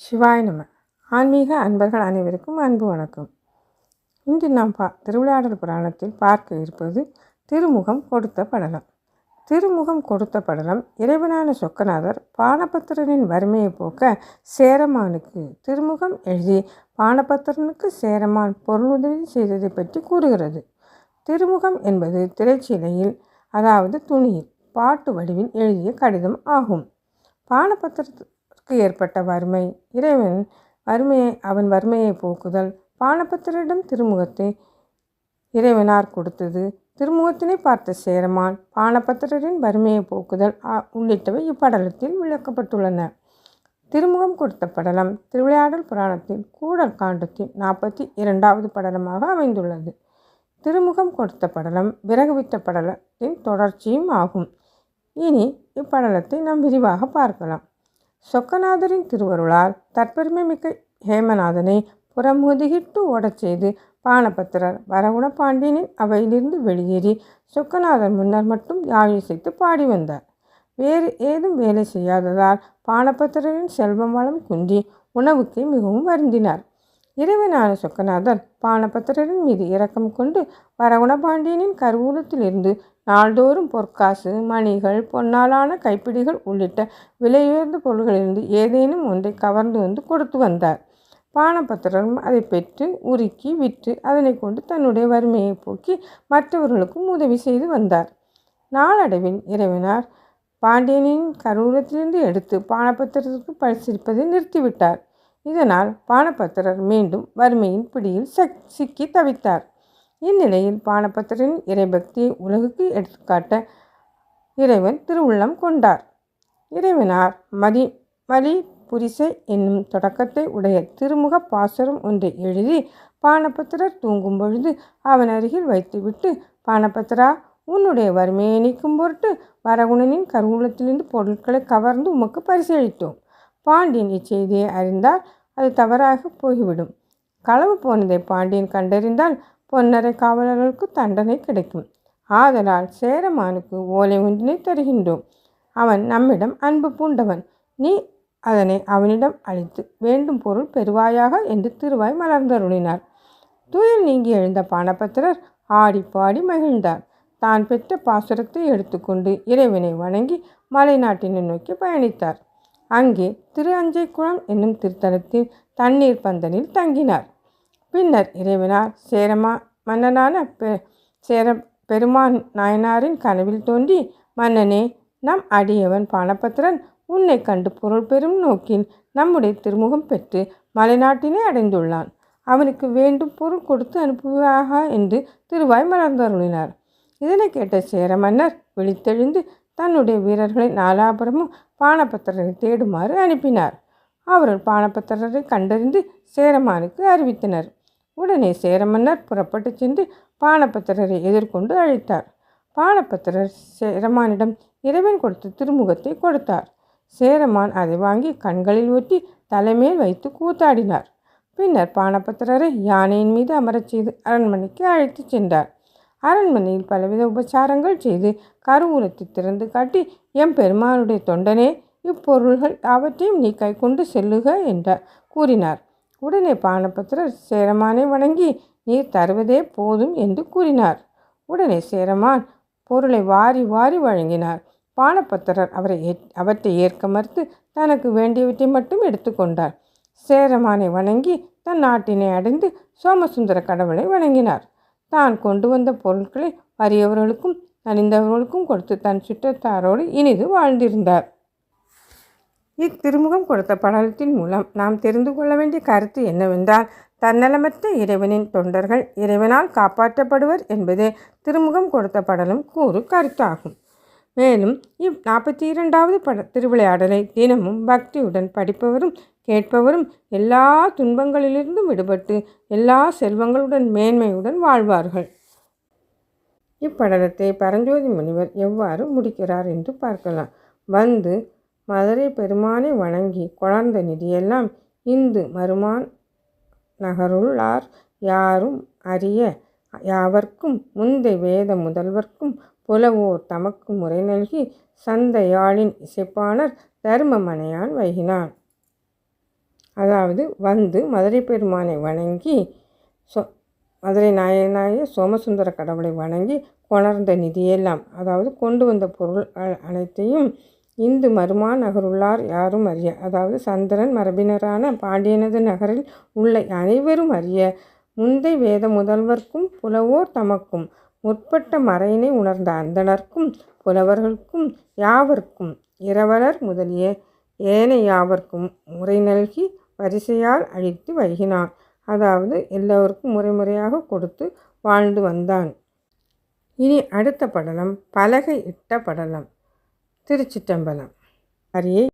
சிவாய நம. ஆன்மீக அன்பர்கள் அனைவருக்கும் அன்பு வணக்கம். இன்று நாம் திருவிளையாடல் புராணத்தில் பார்க்க இருப்பது திருமுகம் கொடுத்த படலம். திருமுகம் கொடுத்த படலம் இறைவனான சொக்கநாதர் பானபத்திரனின் வறுமையை போக்க சேரமானுக்கு திருமுகம் எழுதி பானபத்திரனுக்கு சேரமான் பொருளுதவி செய்ததை பற்றி கூறுகிறது. திருமுகம் என்பது திரைச்சீலையில், அதாவது துணியில் பாட்டு வடிவில் எழுதிய கடிதம் ஆகும். பானபத்திரத்துக்கு ஏற்பட்ட வறுமை, இறைவன் அவன் வறுமையை போக்குதல், பானபத்திரிடம் திருமுகத்தை இறைவனார் கொடுத்தது, திருமுகத்தினை பார்த்த சேரமான் பானபத்திரரின் வறுமையை போக்குதல் உள்ளிட்டவை இப்படலத்தில் விளக்கப்பட்டுள்ளன. திருமுகம் கொடுத்த படலம் திருவிளையாடல் புராணத்தில் கூடல் காண்டத்தின் 42வது படலமாக அமைந்துள்ளது. திருமுகம் கொடுத்த படலம் விறகுவித்த படலத்தின் தொடர்ச்சியும் ஆகும். இனி இப்படலத்தை நாம் விரிவாக பார்க்கலாம். சொக்கநாதரின் திருவருளால் தற்பெருமை மிக்க ஹேமநாதனை புறமுதுகிட்டு ஓடச் செய்து பானபத்திரர் வரகுண பாண்டியனின் அவையிலிருந்து வெளியேறி சொக்கநாதர் முன்னர் மட்டும் யாழிசைத்து பாடி வந்தார். வேறு ஏதும் வேலை செய்யாததால் பானபத்திரரின் செல்வம் வளம் குன்றி உணவுக்கே மிகவும் வருந்தினார். இறைவனான சொக்கநாதர் பானபத்திரரின் மீது இரக்கம் கொண்டு வரகுண பாண்டியனின் கருவூலத்திலிருந்து நாள்தோறும் பொற்காசு, மணிகள், பொன்னாலான கைப்பிடிகள் உள்ளிட்ட விலையுயர்ந்த பொருள்களிலிருந்து ஏதேனும் ஒன்றை கவர்ந்து வந்து கொடுத்து வந்தார். பானபத்திரரும் அதை பெற்று உருக்கி விற்று அதனை கொண்டு தன்னுடைய வறுமையை போக்கி மற்றவர்களுக்கும் உதவி செய்து வந்தார். நாளடைவில் இறைவனார் பாண்டியனின் கருவூலத்திலிருந்து எடுத்து பானபத்திரத்திற்கு பரிசீலிப்பதை நிறுத்திவிட்டார். இதனால் பானபத்திரர் மீண்டும் வறுமையின் பிடியில் சிக்கி தவித்தார். இந்நிலையில் பானபத்திரரின் இறைபக்தியை உலகுக்கு எடுத்துக்காட்ட இறைவன் திருவுள்ளம் கொண்டார். இறைவனார் மலி புரிசை என்னும் தொடக்கத்தை உடைய திருமுக பாசுரம் ஒன்றை எழுதி பானபத்திரர் தூங்கும் பொழுது அவன் அருகில் வைத்துவிட்டு, பானபத்திரா, உன்னுடைய வறுமையை நீக்கும் பொருட்டு வரகுணனின் கருவூலத்திலிருந்து பொருட்களை கவர்ந்து உமக்கு பரிசளித்தோம். பாண்டியன் இச்செய்தியை அறிந்தால் அது தவறாக போய்விடும். களவு போனதை பாண்டியன் கண்டறிந்தால் பொன்னரை காவலர்களுக்கு தண்டனை கிடைக்கும். ஆதலால் சேரமானுக்கு ஓலை ஒன்றினை தருகின்றோம். அவன் நம்மிடம் அன்பு பூண்டவன். நீ அதனை அவனிடம் அளித்து வேண்டும் பொருள் பெறுவாயாக என்று திருவாய் மலர்ந்தருளினார். துயில் நீங்கி எழுந்த பானபத்திரர் ஆடி பாடி மகிழ்ந்தார். தான் பெற்ற பாசுரத்தை எடுத்துக்கொண்டு இறைவனை வணங்கி மலை நாட்டினை நோக்கி பயணித்தார். அங்கே திரு அஞ்சைக்குளம் என்னும் திருத்தலத்தில் தண்ணீர் பந்தலில் தங்கினார். பின்னர் இறைவனார் மன்னனான சேர பெருமான் நாயனாரின் கனவில் தோன்றி, மன்னனே, நம் அடியவன் பானபத்திரன் உன்னை கண்டு பொருள் பெறும் நோக்கில் நம்முடைய திருமுகம் பெற்று மலைநாட்டினை அடைந்துள்ளான். அவனுக்கு வேண்டும் பொருள் கொடுத்து அனுப்புவாக என்று திருவாய் மலர்ந்தருளினார். இதனை கேட்ட சேர மன்னர் விழித்தெழுந்து தன்னுடைய வீரர்களை நாலாபுரமும் பானபத்திரரை தேடுமாறு அனுப்பினார். அவர்கள் பானபத்திரரை கண்டறிந்து சேரமானுக்கு அறிவித்தனர். உடனே சேரமன்னர் புறப்பட்டு சென்று பானபத்திரரை எதிர்கொண்டு அழைத்தார். பானபத்திரர் சேரமானிடம் இறைவன் கொடுத்த திருமுகத்தை கொடுத்தார். சேரமான் அதை வாங்கி கண்களில் ஒட்டி தலைமேல் வைத்து கூத்தாடினார். பின்னர் பானபத்திரரை யானையின் மீது அமரச் செய்து அரண்மனைக்கு அழைத்து சென்றார். அரண்மனையில் பலவித உபச்சாரங்கள் செய்து கருவூலத்தை திறந்து காட்டி, எம் பெருமானுடைய தொண்டனே, இப்பொருள்கள் யாவற்றையும் நீ கை கொண்டு செல்லுக என்றார் கூறினார். உடனே பானபத்திரர் சேரமானை வணங்கி, நீர் தருவதே போதும் என்று கூறினார். உடனே சேரமான் பொருளை வாரி வாரி வழங்கினார். பானபத்திரர் அவற்றை ஏற்க மறுத்து தனக்கு வேண்டியவற்றை மட்டும் எடுத்துக்கொண்டார். சேரமானை வணங்கி தன் நாட்டினை அடைந்து சோமசுந்தர கடவுளை வணங்கினார். தான் கொண்டு வந்த பொருட்களை வறியவர்களுக்கும் நலிந்தவர்களுக்கும் கொடுத்து தன் சுற்றத்தாரோடு இனிது வாழ்ந்திருந்தார். இத்திருமுகம் கொடுத்த படலத்தின் மூலம் நாம் தெரிந்து கொள்ள வேண்டிய கருத்து என்னவென்றால், தன்னலமற்ற இறைவனின் தொண்டர்கள் இறைவனால் காப்பாற்றப்படுவர் என்பதே திருமுகம் கொடுத்த படலம் கூறு கருத்தாகும். மேலும் 42வது திருவிளையாடலை தினமும் பக்தியுடன் படிப்பவரும் கேட்பவரும் எல்லா துன்பங்களிலிருந்தும் விடுபட்டு எல்லா செல்வங்களுடன் மேன்மையுடன் வாழ்வார்கள். இப்படலத்தை பரஞ்சோதி முனிவர் எவ்வாறு முடிக்கிறார் என்று பார்க்கலாம். வந்து மதுரை பெருமானை வணங்கி கொணர்ந்த நிதியெல்லாம் இந்து மருமான் நகருள்ளார் யாரும் அறிய யாவர்க்கும் முந்தை வேத முதல்வர்க்கும் புலவோர் தமக்கு முறை நல்கி சந்த யாழின் இசைப்பாணர் தர்ம மனையான் வைகினான். அதாவது வந்து மதுரை பெருமானை வணங்கி மதுரை நாயனாய சோமசுந்தர கடவுளை வணங்கி கொணர்ந்த நிதியெல்லாம், அதாவது கொண்டு வந்த பொருள் அனைத்தையும் இந்து மருமா நகருள்ளார் யாரும் அறிய, அதாவது சந்திரன் மரபினரான பாண்டியனது நகரில் உள்ள அனைவரும் அறிய, முந்தை வேத முதல்வர்க்கும் புலவோர் தமக்கும் முற்பட்ட மறையினை உணர்ந்த அந்தணர்க்கும் புலவர்களுக்கும் யாவர்க்கும் இரவலர் முதலிய ஏனை யாவர்க்கும் முறை நல்கி வரிசையால் அழித்து வைகினான். அதாவது எல்லோருக்கும் முறையாக கொடுத்து வாழ்ந்து வந்தான். இனி அடுத்த படலம் பலகை இட்ட படலம். திருச்சிற்றம்பலம். அரியை